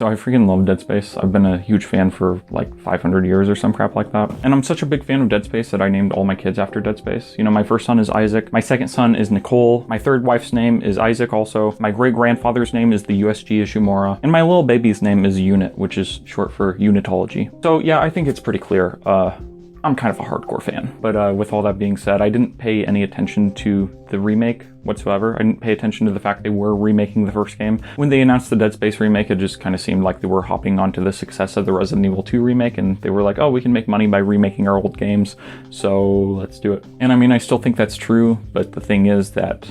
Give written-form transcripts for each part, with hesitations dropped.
So I freaking love Dead Space. I've been a huge fan for like 500 years or some crap like that. And I'm such a big fan of Dead Space that I named all my kids after Dead Space. You know, my first son is Isaac. My second son is Nicole. My third wife's name is Isaac also. My great-grandfather's name is the USG Ishimura. And my little baby's name is Unit, which is short for unitology. So yeah, I think it's pretty clear. I'm kind of a hardcore fan. But with all that being said, I didn't pay any attention to the remake whatsoever. I didn't pay attention to the fact they were remaking the first game. When they announced the Dead Space remake, it just kind of seemed like they were hopping onto the success of the Resident Evil 2 remake, and they were like, oh, we can make money by remaking our old games, so let's do it. And I mean, I still think that's true, but the thing is that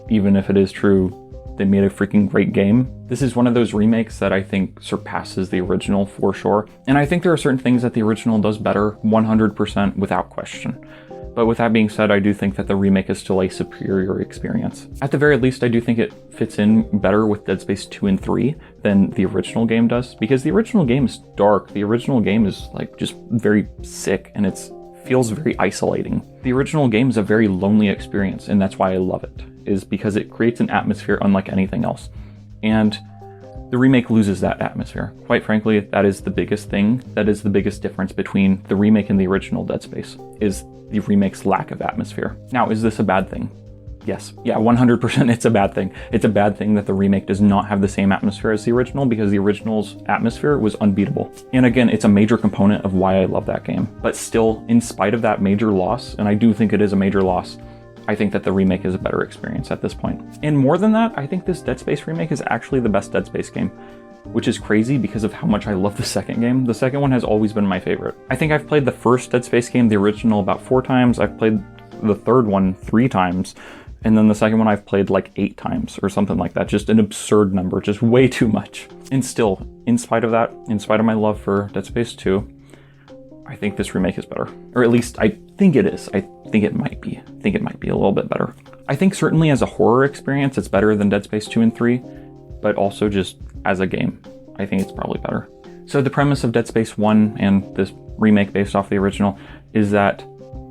even if it is true, they made a freaking great game. This is one of those remakes that I think surpasses the original for sure. And I think there are certain things that the original does better 100% without question. But with that being said, I do think that the remake is still a superior experience. At the very least, I do think it fits in better with Dead Space 2 and 3 than the original game does, because the original game is dark. The original game is like just very sick, and it feels very isolating. The original game is a very lonely experience, and that's why I love it, is because it creates an atmosphere unlike anything else. And the remake loses that atmosphere. Quite frankly, that is the biggest thing. That is the biggest difference between the remake and the original Dead Space, is the remake's lack of atmosphere. Now, is this a bad thing? Yes. Yeah, 100% it's a bad thing. It's a bad thing that the remake does not have the same atmosphere as the original, because the original's atmosphere was unbeatable. And again, it's a major component of why I love that game. But still, in spite of that major loss, and I do think it is a major loss, I think that the remake is a better experience at this point. And more than that, I think this Dead Space remake is actually the best Dead Space game, which is crazy because of how much I love the second game. The second one has always been my favorite. I think I've played the first Dead Space game, the original, about 4 times. I've played the third one 3 times. And then the second one I've played like 8 times or something like that. Just an absurd number, just way too much. And still, in spite of that, in spite of my love for Dead Space 2, I think this remake is better. Or at least I think it is. I think it might be. I think it might be a little bit better. I think certainly as a horror experience, it's better than Dead Space 2 and 3, but also just as a game, I think it's probably better. So the premise of Dead Space 1 and this remake based off the original is that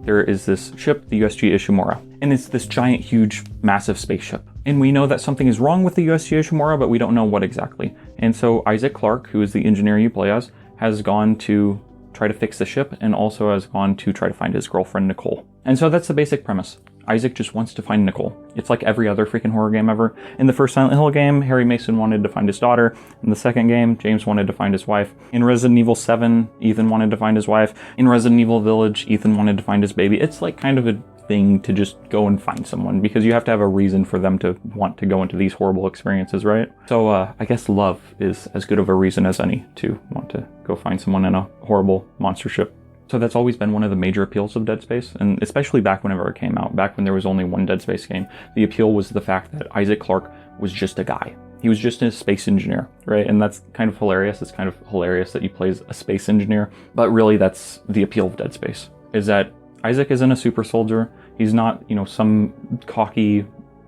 there is this ship, the USG Ishimura, and it's this giant, huge, massive spaceship. And we know that something is wrong with the USG Ishimura, but we don't know what exactly. And so Isaac Clarke, who is the engineer you play as, has gone to try to fix the ship, and also has gone to try to find his girlfriend, Nicole. And so that's the basic premise. Isaac just wants to find Nicole. It's like every other freaking horror game ever. In the first Silent Hill game, Harry Mason wanted to find his daughter. In the second game, James wanted to find his wife. In Resident Evil 7, Ethan wanted to find his wife. In Resident Evil Village, Ethan wanted to find his baby. It's like kind of a thing to just go and find someone, because you have to have a reason for them to want to go into these horrible experiences, right? So I guess love is as good of a reason as any to want to go find someone in a horrible monster ship. So that's always been one of the major appeals of Dead Space, and especially back whenever it came out, back when there was only one Dead Space game, the appeal was the fact that Isaac Clarke was just a guy. He was just a space engineer, right? And that's kind of hilarious. It's kind of hilarious that he plays a space engineer, but really that's the appeal of Dead Space, is that Isaac isn't a super soldier. He's not, you know, some cocky,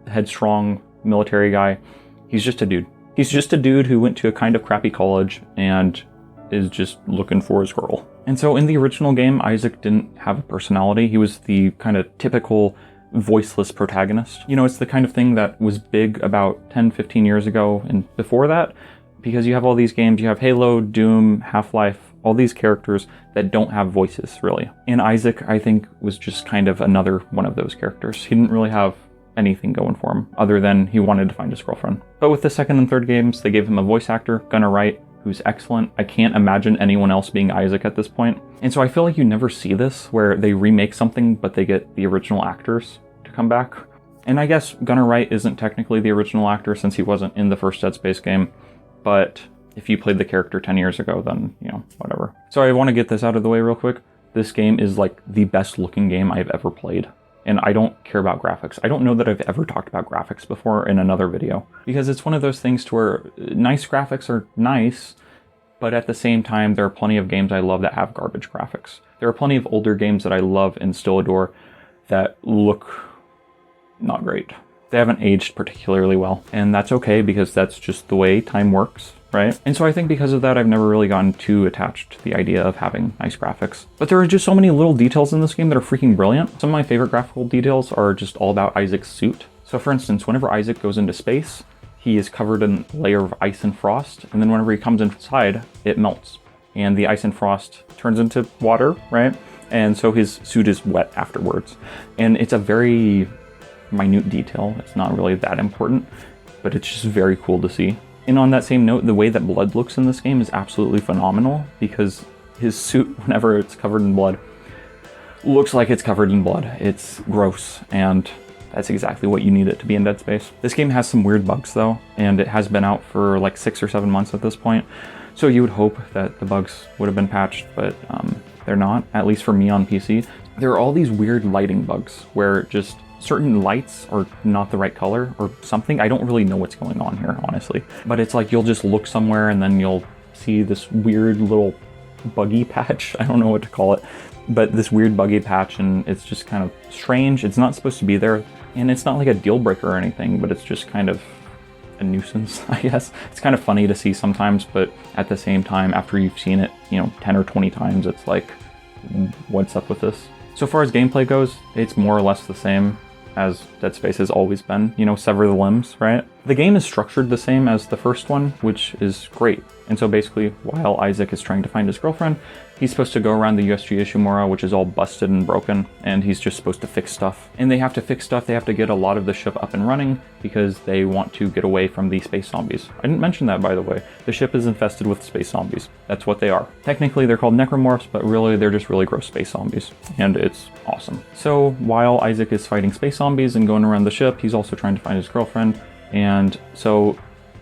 headstrong military guy. He's just a dude. He's just a dude who went to a kind of crappy college and is just looking for his girl. And so in the original game, Isaac didn't have a personality. He was the kind of typical voiceless protagonist. You know, it's the kind of thing that was big about 10, 15 years ago and before that, because you have all these games, you have Halo, Doom, Half-Life, all these characters that don't have voices, really. And Isaac, I think, was just kind of another one of those characters. He didn't really have anything going for him, other than he wanted to find his girlfriend. But with the second and third games, they gave him a voice actor, Gunnar Wright, who's excellent. I can't imagine anyone else being Isaac at this point. And so I feel like you never see this, where they remake something, but they get the original actors to come back. And I guess Gunnar Wright isn't technically the original actor, since he wasn't in the first Dead Space game, but if you played the character 10 years ago, then, you know, whatever. So I want to get this out of the way real quick. This game is like the best looking game I've ever played. And I don't care about graphics. I don't know that I've ever talked about graphics before in another video, because it's one of those things to where nice graphics are nice, but at the same time, there are plenty of games I love that have garbage graphics. There are plenty of older games that I love and still adore that look not great. They haven't aged particularly well, and that's okay, because that's just the way time works, right? And so I think because of that, I've never really gotten too attached to the idea of having nice graphics. But there are just so many little details in this game that are freaking brilliant. Some of my favorite graphical details are just all about Isaac's suit. So for instance, whenever Isaac goes into space, he is covered in a layer of ice and frost, and then whenever he comes inside, it melts. And the ice and frost turns into water, right? And so his suit is wet afterwards. And it's a very minute detail. It's not really that important, but it's just very cool to see. And on that same note, the way that blood looks in this game is absolutely phenomenal, because his suit, whenever it's covered in blood, looks like it's covered in blood. It's gross, and that's exactly what you need it to be in Dead Space. This game has some weird bugs though, and it has been out for like 6 or 7 months at this point. So you would hope that the bugs would have been patched, but they're not, at least for me on PC. There are all these weird lighting bugs where just certain lights are not the right color or something. I don't really know what's going on here, honestly. But it's like you'll just look somewhere and then you'll see this weird little buggy patch. I don't know what to call it, but this weird buggy patch, and it's just kind of strange. It's not supposed to be there, and it's not like a deal breaker or anything, but it's just kind of a nuisance, I guess. It's kind of funny to see sometimes, but at the same time, after you've seen it, 10 or 20 times, it's like, what's up with this? So far as gameplay goes, it's more or less the same as Dead Space has always been, sever the limbs, right? The game is structured the same as the first one, which is great. And so basically, while Isaac is trying to find his girlfriend, he's supposed to go around the USG Ishimura, which is all busted and broken, and he's just supposed to fix stuff. And they have to fix stuff, they have to get a lot of the ship up and running because they want to get away from the space zombies. I didn't mention that, by the way. The ship is infested with space zombies. That's what they are. Technically, they're called necromorphs, but really, they're just really gross space zombies. And it's awesome. So while Isaac is fighting space zombies and going around the ship, he's also trying to find his girlfriend. And so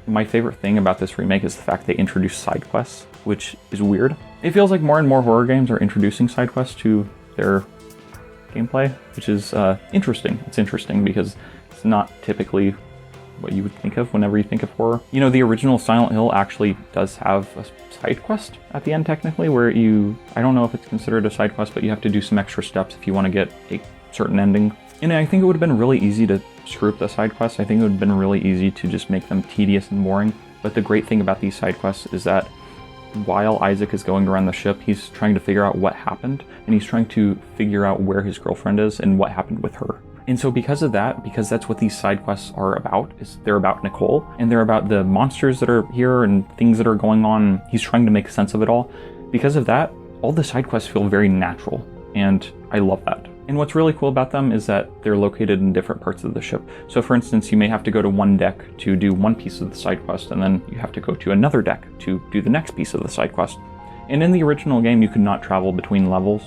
my favorite thing about this remake is the fact they introduce side quests, which is weird. It feels like more and more horror games are introducing side quests to their gameplay, which is interesting. It's interesting because it's not typically what you would think of whenever you think of horror. The original Silent Hill actually does have a side quest at the end, technically, where I don't know if it's considered a side quest, but you have to do some extra steps if you want to get a certain ending. And I think it would have been really easy to screw up the side quests. I think it would have been really easy to just make them tedious and boring. But the great thing about these side quests is that while Isaac is going around the ship, he's trying to figure out what happened, and he's trying to figure out where his girlfriend is and what happened with her. And so because of that, because that's what these side quests are about, is they're about Nicole, and they're about the monsters that are here and things that are going on. He's trying to make sense of it all. Because of that, all the side quests feel very natural, and I love that. And what's really cool about them is that they're located in different parts of the ship. So for instance, you may have to go to one deck to do one piece of the side quest, and then you have to go to another deck to do the next piece of the side quest. And in the original game, you could not travel between levels,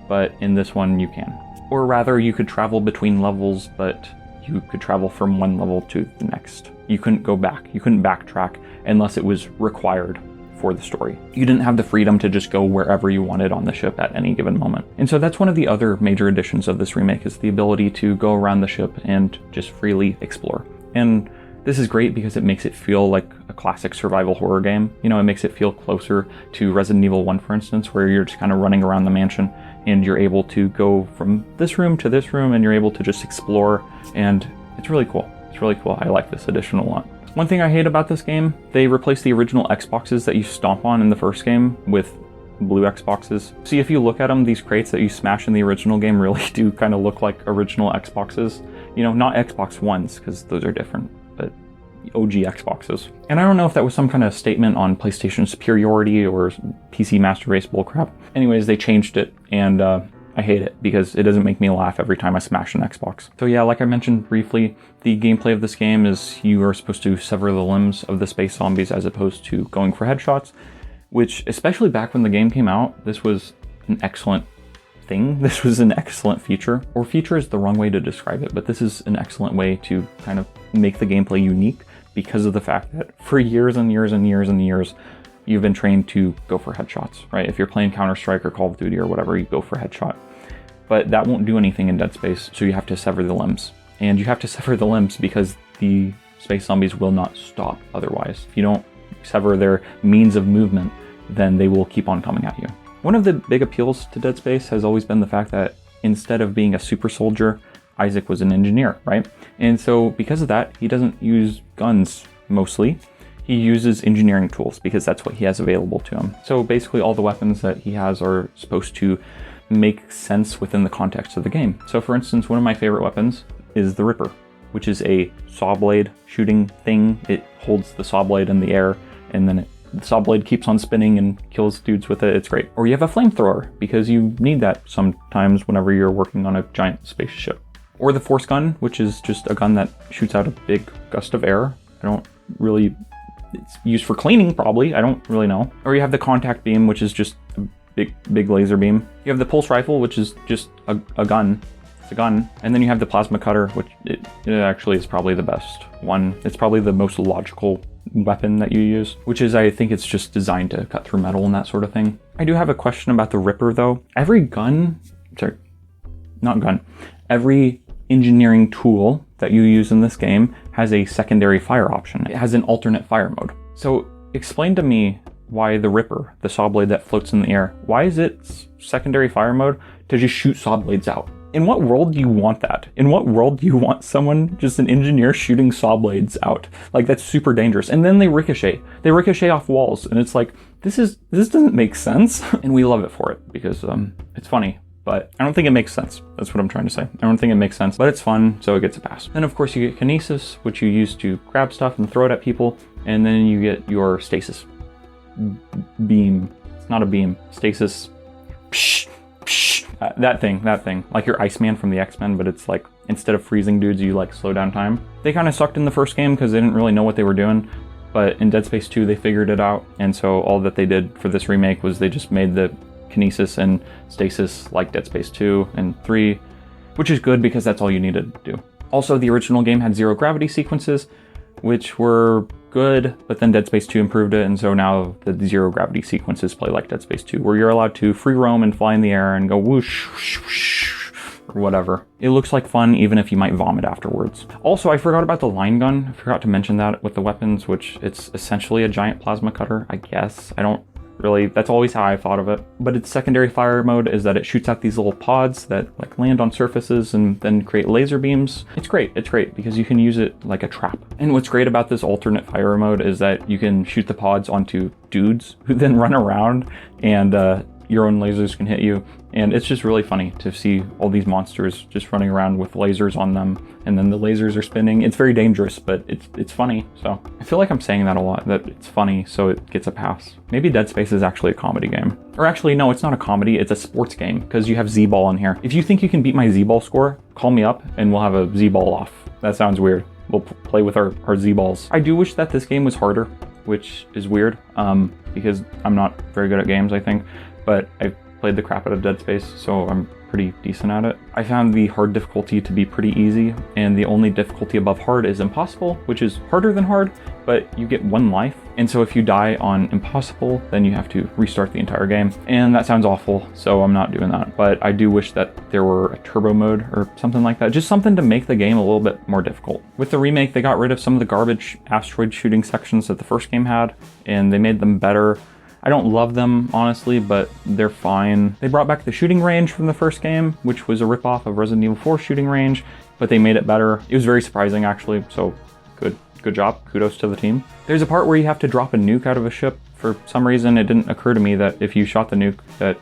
but in this one you can. Or rather, you could travel between levels, but you could travel from one level to the next. You couldn't go back. You couldn't backtrack unless it was required for the story. You didn't have the freedom to just go wherever you wanted on the ship at any given moment. And so that's one of the other major additions of this remake, is the ability to go around the ship and just freely explore. And this is great because it makes it feel like a classic survival horror game. It makes it feel closer to Resident Evil 1, for instance, where you're just kind of running around the mansion and you're able to go from this room to this room and you're able to just explore, and it's really cool. It's really cool. I like this addition a lot. One thing I hate about this game, they replaced the original Xboxes that you stomp on in the first game with blue Xboxes. See, if you look at them, these crates that you smash in the original game really do kind of look like original Xboxes. Not Xbox Ones, because those are different, but OG Xboxes. And I don't know if that was some kind of statement on PlayStation superiority or PC Master Race bullcrap. Anyways, they changed it, and I hate it because it doesn't make me laugh every time I smash an Xbox. So yeah, like I mentioned briefly, the gameplay of this game is you are supposed to sever the limbs of the space zombies as opposed to going for headshots, which, especially back when the game came out, this was an excellent thing. This was an excellent feature. Or feature is the wrong way to describe it, but this is an excellent way to kind of make the gameplay unique because of the fact that for years and years and years and years, you've been trained to go for headshots, right? If you're playing Counter-Strike or Call of Duty or whatever, you go for headshot. But that won't do anything in Dead Space, so you have to sever the limbs. And you have to sever the limbs because the space zombies will not stop otherwise. If you don't sever their means of movement, then they will keep on coming at you. One of the big appeals to Dead Space has always been the fact that instead of being a super soldier, Isaac was an engineer, right? And so because of that, he doesn't use guns mostly. He uses engineering tools because that's what he has available to him. So basically all the weapons that he has are supposed to make sense within the context of the game. So for instance, one of my favorite weapons is the Ripper. which is a saw blade shooting thing. It holds the saw blade in the air, and then the saw blade keeps on spinning and kills dudes with it. It's great. Or you have a flamethrower, because you need that sometimes whenever you're working on a giant spaceship. Or the force gun, which is just a gun that shoots out a big gust of air. It's used for cleaning probably, I don't really know. Or you have the contact beam, which is just a big laser beam. You have the pulse rifle, which is just a gun. It's a gun. And then you have the plasma cutter, which it actually is probably the best one. It's probably the most logical weapon that you use, which is, I think it's just designed to cut through metal and that sort of thing. I do have a question about the Ripper though. Every engineering tool that you use in this game has a secondary fire option. It has an alternate fire mode. So explain to me why the Ripper, the saw blade that floats in the air, why is it secondary fire mode to just shoot saw blades out? In what world do you want that? In what world do you want someone, just an engineer, shooting saw blades out? Like, that's super dangerous. And then they ricochet. They ricochet off walls, and it's like, this doesn't make sense. And we love it for it because it's funny. But I don't think it makes sense. That's what I'm trying to say. I don't think it makes sense, but it's fun, so it gets a pass. Then of course you get kinesis, which you use to grab stuff and throw it at people, and then you get your stasis beam. It's not a beam. Stasis. Psh, psh. That thing. Like your Iceman from the X-Men, but it's like, instead of freezing dudes, you like slow down time. They kind of sucked in the first game because they didn't really know what they were doing, but in Dead Space 2 they figured it out, and so all that they did for this remake was they just made the kinesis and stasis like Dead Space 2 and 3, which is good because that's all you needed to do. Also, the original game had zero gravity sequences, which were good, but then Dead Space 2 improved it, and so now the zero gravity sequences play like Dead Space 2, where you're allowed to free roam and fly in the air and go whoosh, whoosh, whoosh, or whatever. It looks like fun, even if you might vomit afterwards. Also, I forgot about the line gun. I forgot to mention that with the weapons, which it's essentially a giant plasma cutter, I guess. I don't really, that's always how I thought of it. But its secondary fire mode is that it shoots out these little pods that like land on surfaces and then create laser beams. It's great because you can use it like a trap. And what's great about this alternate fire mode is that you can shoot the pods onto dudes who then run around, and your own lasers can hit you. And it's just really funny to see all these monsters just running around with lasers on them, and then the lasers are spinning. It's very dangerous, but it's funny. So I feel like I'm saying that a lot, that it's funny, so it gets a pass. Maybe Dead Space is actually a comedy game. Or actually, no, it's not a comedy, it's a sports game, because you have Z-Ball in here. If you think you can beat my Z-Ball score, call me up and we'll have a Z-Ball off. That sounds weird. We'll play with our Z-Balls. I do wish that this game was harder, which is weird, because I'm not very good at games, I think, but I've played the crap out of Dead Space, so I'm pretty decent at it. I found the hard difficulty to be pretty easy, and the only difficulty above hard is impossible, which is harder than hard, but you get 1 life. And so if you die on impossible, then you have to restart the entire game. And that sounds awful, so I'm not doing that. But I do wish that there were a turbo mode or something like that. Just something to make the game a little bit more difficult. With the remake, they got rid of some of the garbage asteroid shooting sections that the first game had, and they made them better. I don't love them, honestly, but they're fine. They brought back the shooting range from the first game, which was a ripoff of Resident Evil 4 shooting range, but they made it better. It was very surprising, actually, so good job. Kudos to the team. There's a part where you have to drop a nuke out of a ship. For some reason, it didn't occur to me that if you shot the nuke, that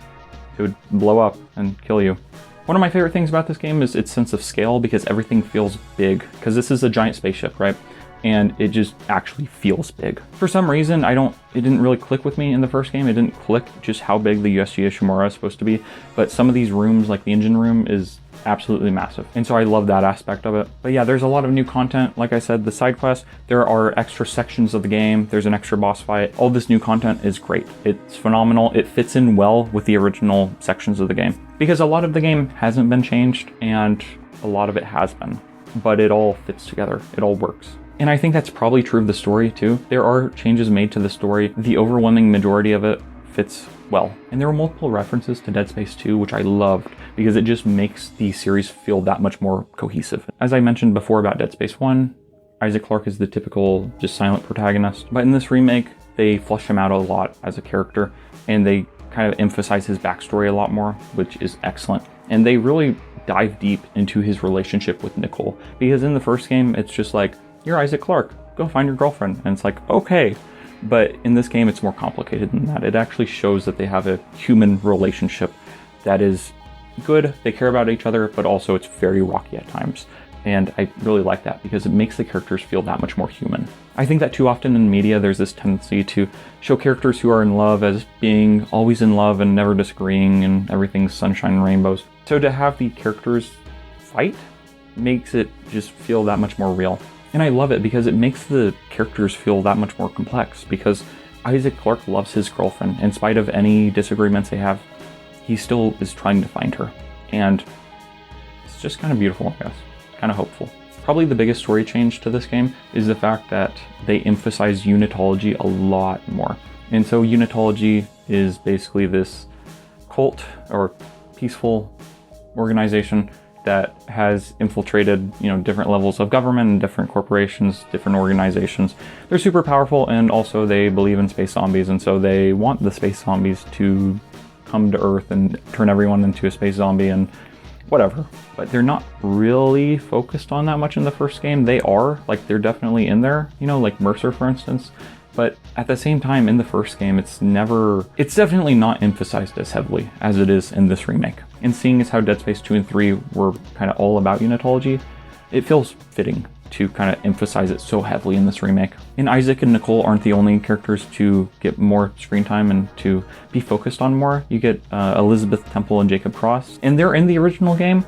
it would blow up and kill you. One of my favorite things about this game is its sense of scale, because everything feels big, because this is a giant spaceship, right? And it just actually feels big. For some reason, it didn't really click with me in the first game. It didn't click just how big the USG Ishimura is supposed to be, but some of these rooms, like the engine room, is absolutely massive. And so I love that aspect of it. But yeah, there's a lot of new content. Like I said, the side quests, there are extra sections of the game. There's an extra boss fight. All this new content is great. It's phenomenal. It fits in well with the original sections of the game, because a lot of the game hasn't been changed and a lot of it has been, but it all fits together. It all works. And I think that's probably true of the story too. There are changes made to the story. The overwhelming majority of it fits well. And there were multiple references to Dead Space 2, which I loved, because it just makes the series feel that much more cohesive. As I mentioned before about Dead Space 1, Isaac Clarke is the typical just silent protagonist. But in this remake, they flesh him out a lot as a character, and they kind of emphasize his backstory a lot more, which is excellent. And they really dive deep into his relationship with Nicole, because in the first game, it's just like, you're Isaac Clarke, go find your girlfriend. And it's like, okay. But in this game, it's more complicated than that. It actually shows that they have a human relationship that is good. They care about each other, but also it's very rocky at times. And I really like that because it makes the characters feel that much more human. I think that too often in media, there's this tendency to show characters who are in love as being always in love and never disagreeing and everything's sunshine and rainbows. So to have the characters fight makes it just feel that much more real. And I love it because it makes the characters feel that much more complex, because Isaac Clarke loves his girlfriend. In spite of any disagreements they have, he still is trying to find her. And it's just kind of beautiful, I guess. Kind of hopeful. Probably the biggest story change to this game is the fact that they emphasize unitology a lot more. And so unitology is basically this cult or peaceful organization that has infiltrated, different levels of government and different corporations, different organizations. They're super powerful, and also they believe in space zombies, and so they want the space zombies to come to Earth and turn everyone into a space zombie and whatever. But they're not really focused on that much in the first game. They are, they're definitely in there, like Mercer, for instance. But at the same time, in the first game, it's definitely not emphasized as heavily as it is in this remake. And seeing as how Dead Space 2 and 3 were kind of all about unitology, it feels fitting to kind of emphasize it so heavily in this remake. And Isaac and Nicole aren't the only characters to get more screen time and to be focused on more. You get Elizabeth Temple and Jacob Cross, and they're in the original game,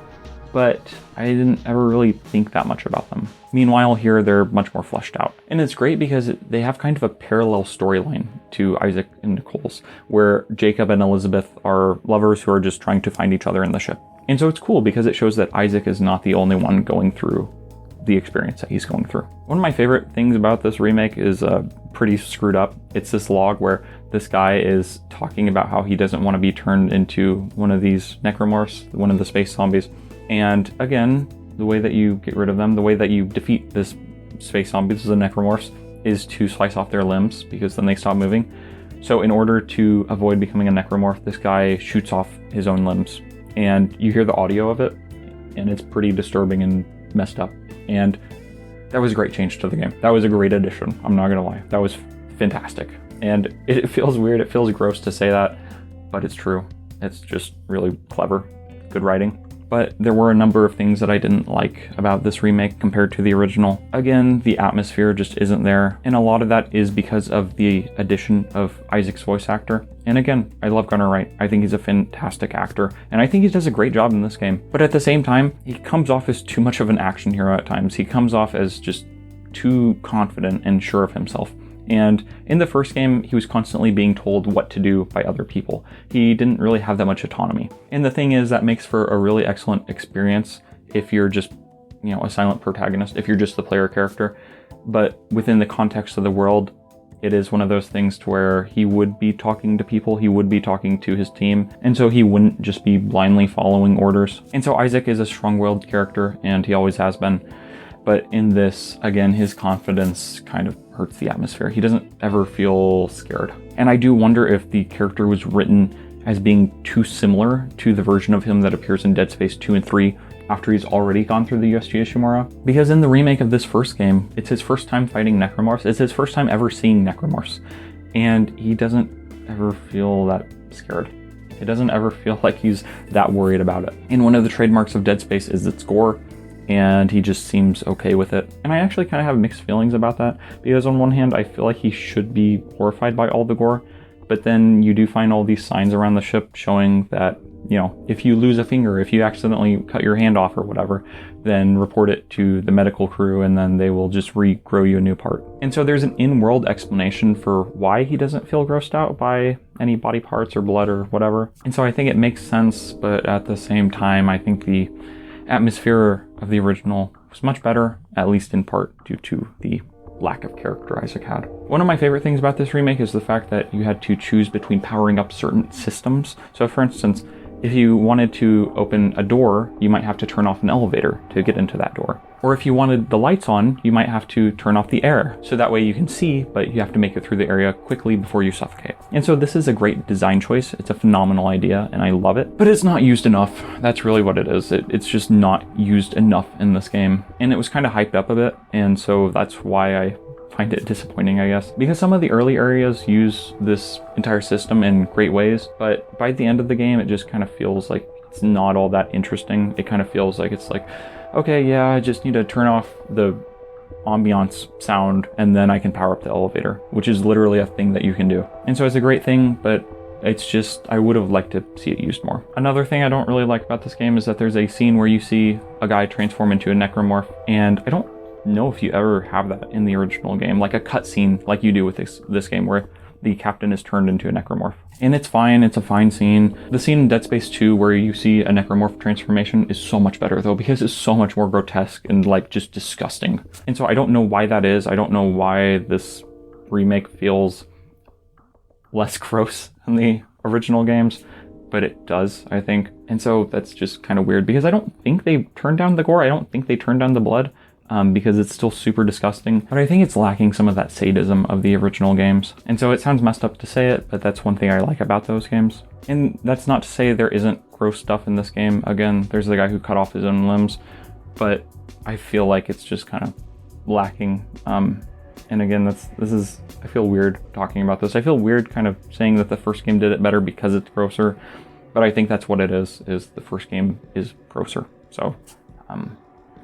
but I didn't ever really think that much about them. Meanwhile, here they're much more fleshed out. And it's great because they have kind of a parallel storyline to Isaac and Nicole's, where Jacob and Elizabeth are lovers who are just trying to find each other in the ship. And so it's cool because it shows that Isaac is not the only one going through the experience that he's going through. One of my favorite things about this remake is pretty screwed up. It's this log where this guy is talking about how he doesn't want to be turned into one of these necromorphs, one of the space zombies. And again, the way that you get rid of them, the way that you defeat this space zombies, the necromorphs, is to slice off their limbs, because then they stop moving. So in order to avoid becoming a necromorph, this guy shoots off his own limbs. And you hear the audio of it, and it's pretty disturbing and messed up. And that was a great change to the game. That was a great addition, I'm not gonna lie. That was fantastic. And it feels weird, it feels gross to say that, but it's true. It's just really clever, good writing. But there were a number of things that I didn't like about this remake compared to the original. Again, the atmosphere just isn't there, and a lot of that is because of the addition of Isaac's voice actor. And again, I love Gunnar Wright. I think he's a fantastic actor, and I think he does a great job in this game. But at the same time, he comes off as too much of an action hero at times. He comes off as just too confident and sure of himself. And in the first game, he was constantly being told what to do by other people. He didn't really have that much autonomy. And the thing is, that makes for a really excellent experience if you're just, a silent protagonist, if you're just the player character. But within the context of the world, it is one of those things to where he would be talking to people, he would be talking to his team, and so he wouldn't just be blindly following orders. And so Isaac is a strong-willed character, and he always has been. But in this, again, his confidence kind of hurts the atmosphere. He doesn't ever feel scared. And I do wonder if the character was written as being too similar to the version of him that appears in Dead Space 2 and 3 after he's already gone through the USG Ishimura. Because in the remake of this first game, it's his first time fighting necromorphs. It's his first time ever seeing necromorphs. And he doesn't ever feel that scared. It doesn't ever feel like he's that worried about it. And one of the trademarks of Dead Space is its gore, and he just seems okay with it. And I actually kind of have mixed feelings about that, because on one hand, I feel like he should be horrified by all the gore, but then you do find all these signs around the ship showing that, if you lose a finger, if you accidentally cut your hand off or whatever, then report it to the medical crew and then they will just regrow you a new part. And so there's an in-world explanation for why he doesn't feel grossed out by any body parts or blood or whatever. And so I think it makes sense, but at the same time, I think the atmosphere of the original was much better, at least in part due to the lack of character Isaac had. One of my favorite things about this remake is the fact that you had to choose between powering up certain systems. So for instance, if you wanted to open a door, you might have to turn off an elevator to get into that door. Or if you wanted the lights on, you might have to turn off the air. So that way you can see, but you have to make it through the area quickly before you suffocate. And so this is a great design choice. It's a phenomenal idea and I love it, but it's not used enough. That's really what it is. It's just not used enough in this game. And it was kind of hyped up a bit. And so that's why I find it disappointing, I guess, because some of the early areas use this entire system in great ways, but by the end of the game, it just kind of feels like it's not all that interesting. It kind of feels like it's like, okay, yeah, I just need to turn off the ambiance sound and then I can power up the elevator, which is literally a thing that you can do. And so it's a great thing, but it's just, I would have liked to see it used more. Another thing I don't really like about this game is that there's a scene where you see a guy transform into a necromorph, and I don't know if you ever have that in the original game, like a cutscene like you do with this game where the captain is turned into a necromorph. And it's fine, it's a fine scene. The scene in Dead Space 2 where you see a necromorph transformation is so much better though, because it's so much more grotesque and like just disgusting. And so I don't know why that is. I don't know why this remake feels less gross than the original games, but it does, I think. And so that's just kind of weird, because I don't think they turned down the gore. I don't think they turned down the blood. Because it's still super disgusting, but I think it's lacking some of that sadism of the original games. And so it sounds messed up to say it, but that's one thing I like about those games. And that's not to say there isn't gross stuff in this game. Again, there's the guy who cut off his own limbs, but I feel like it's just kind of lacking. And again, I feel weird talking about this. I feel weird kind of saying that the first game did it better because it's grosser, but I think that's what it is the first game is grosser. So,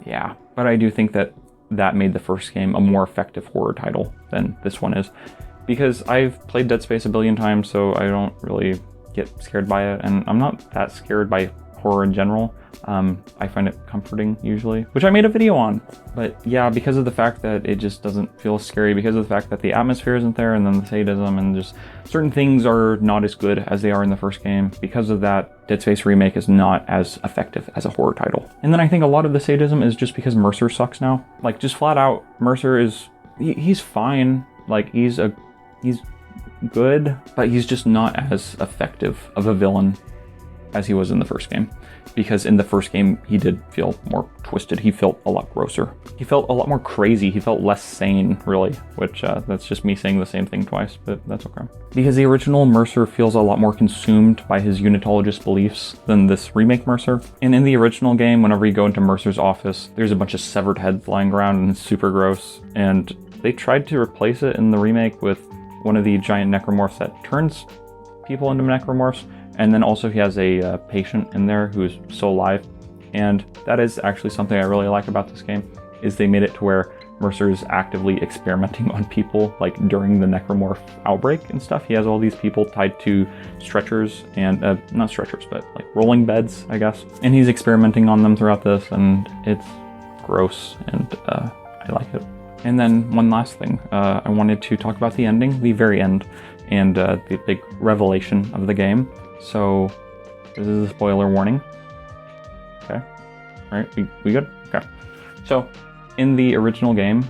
yeah, but I do think that made the first game a more effective horror title than this one is, because I've played Dead Space a billion times, so I don't really get scared by it, and I'm not that scared by horror in general. I find it comforting usually, which I made a video on. But yeah, because of the fact that it just doesn't feel scary, because of the fact that the atmosphere isn't there, and then the sadism and just certain things are not as good as they are in the first game. Because of that, Dead Space Remake is not as effective as a horror title. And then I think a lot of the sadism is just because Mercer sucks now. Like, just flat out, Mercer is, he's fine. Like, he's good, but he's just not as effective of a villain as he was in the first game. Because in the first game, he did feel more twisted. He felt a lot grosser. He felt a lot more crazy. He felt less sane, really, which that's just me saying the same thing twice, but that's okay. Because the original Mercer feels a lot more consumed by his unitologist beliefs than this remake Mercer. And in the original game, whenever you go into Mercer's office, there's a bunch of severed heads lying around and it's super gross. And they tried to replace it in the remake with one of the giant necromorphs that turns people into necromorphs. And then also he has a patient in there who's still alive. And that is actually something I really like about this game, is they made it to where Mercer is actively experimenting on people, like during the necromorph outbreak and stuff. He has all these people tied to stretchers and, not stretchers, but like rolling beds, I guess. And he's experimenting on them throughout this, and it's gross, and I like it. And then one last thing, I wanted to talk about the ending, the very end, and the big revelation of the game. So, this is a spoiler warning. Okay. Alright, we good? Okay. So, in the original game,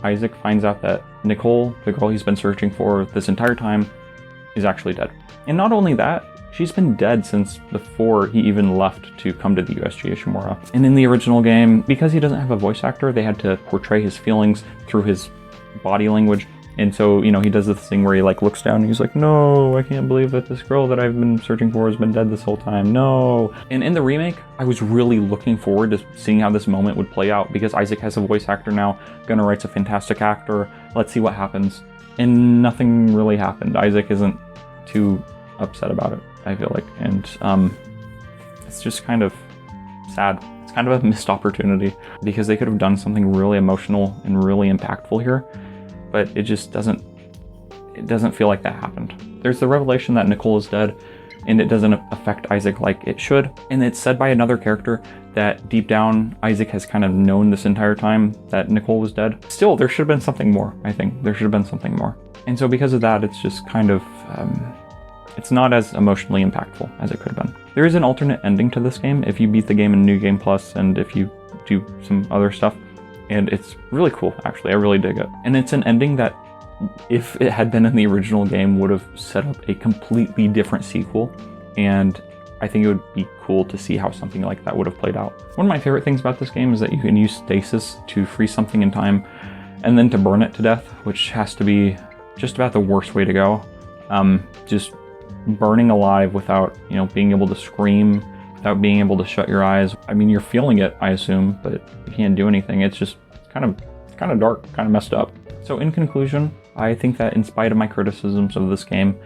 Isaac finds out that Nicole, the girl he's been searching for this entire time, is actually dead. And not only that, she's been dead since before he even left to come to the USG Ishimura. And in the original game, because he doesn't have a voice actor, they had to portray his feelings through his body language. And so, you know, he does this thing where he like looks down and he's like, no, I can't believe that this girl that I've been searching for has been dead this whole time. No. And in the remake, I was really looking forward to seeing how this moment would play out, because Isaac has a voice actor now. Gunnar Wright's a fantastic actor. Let's see what happens. And nothing really happened. Isaac isn't too upset about it, I feel like. And it's just kind of sad. It's kind of a missed opportunity, because they could have done something really emotional and really impactful here. But it just doesn't feel like that happened. There's the revelation that Nicole is dead, and it doesn't affect Isaac like it should. And it's said by another character that deep down, Isaac has kind of known this entire time that Nicole was dead. Still, there should have been something more, I think. There should have been something more. And so because of that, it's just kind of, it's not as emotionally impactful as it could have been. There is an alternate ending to this game if you beat the game in New Game Plus and if you do some other stuff. And it's really cool, actually. I really dig it. And it's an ending that, if it had been in the original game, would have set up a completely different sequel. And I think it would be cool to see how something like that would have played out. One of my favorite things about this game is that you can use stasis to freeze something in time and then to burn it to death, which has to be just about the worst way to go. Just burning alive without, you know, being able to scream, without being able to shut your eyes. I mean, you're feeling it, I assume, but you can't do anything. It's just kind of dark, kind of messed up. So in conclusion, I think that in spite of my criticisms of this game,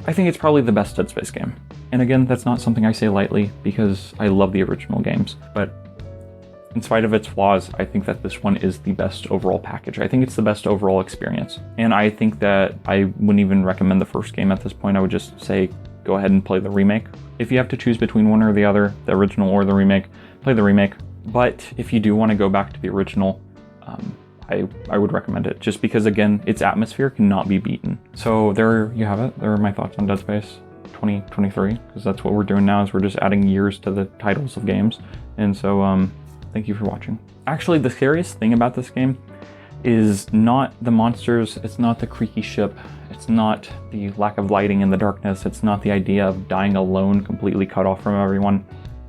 I think it's probably the best Dead Space game. And again, that's not something I say lightly because I love the original games, but in spite of its flaws, I think that this one is the best overall package. I think it's the best overall experience. And I think that I wouldn't even recommend the first game at this point. I would just say, go ahead and play the remake. If you have to choose between one or the other, the original or the remake, play the remake. But if you do want to go back to the original, I would recommend it, just because, again, its atmosphere cannot be beaten. So there you have it. There are my thoughts on Dead Space 2023, because that's what we're doing now, is we're just adding years to the titles of games. And so thank you for watching. Actually, the scariest thing about this game is not the monsters, it's not the creaky ship, it's not the lack of lighting in the darkness, it's not the idea of dying alone, completely cut off from everyone.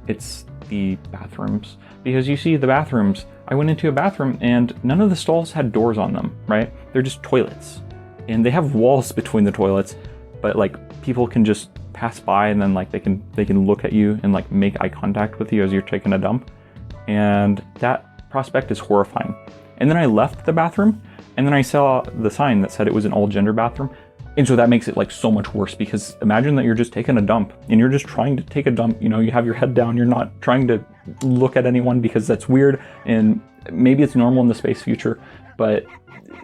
It's the bathrooms. Because you see, the bathrooms, I went into a bathroom and none of the stalls had doors on them, right? They're just toilets. And they have walls between the toilets, but like people can just pass by and then like they can look at you and like make eye contact with you as you're taking a dump. And that prospect is horrifying. And then I left the bathroom and then I saw the sign that said it was an all gender bathroom. And so that makes it like so much worse, because imagine that you're just taking a dump and you're just trying to take a dump, you know, you have your head down, you're not trying to look at anyone because that's weird, and maybe it's normal in the space future, but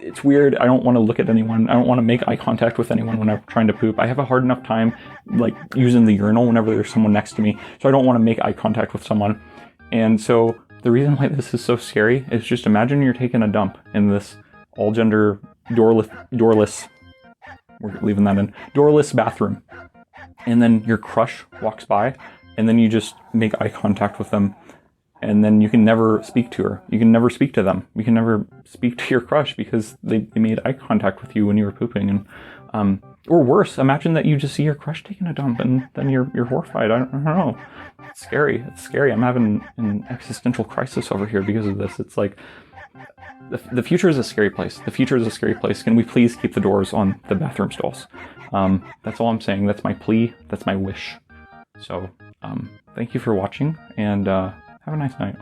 it's weird. I don't want to look at anyone. I don't want to make eye contact with anyone when I'm trying to poop. I have a hard enough time like using the urinal whenever there's someone next to me, so I don't want to make eye contact with someone. And so the reason why this is so scary is just imagine you're taking a dump in this all gender doorless, we're leaving that in, doorless bathroom. And then your crush walks by and then you just make eye contact with them. And then you can never speak to her. You can never speak to them. You can never speak to your crush because they made eye contact with you when you were pooping. And or worse, imagine that you just see your crush taking a dump and then you're horrified. I don't know. It's scary. It's scary. I'm having an existential crisis over here because of this. It's like the future is a scary place. The future is a scary place. Can we please keep the doors on the bathroom stalls? That's all I'm saying. That's my plea. That's my wish. So thank you for watching, and have a nice night.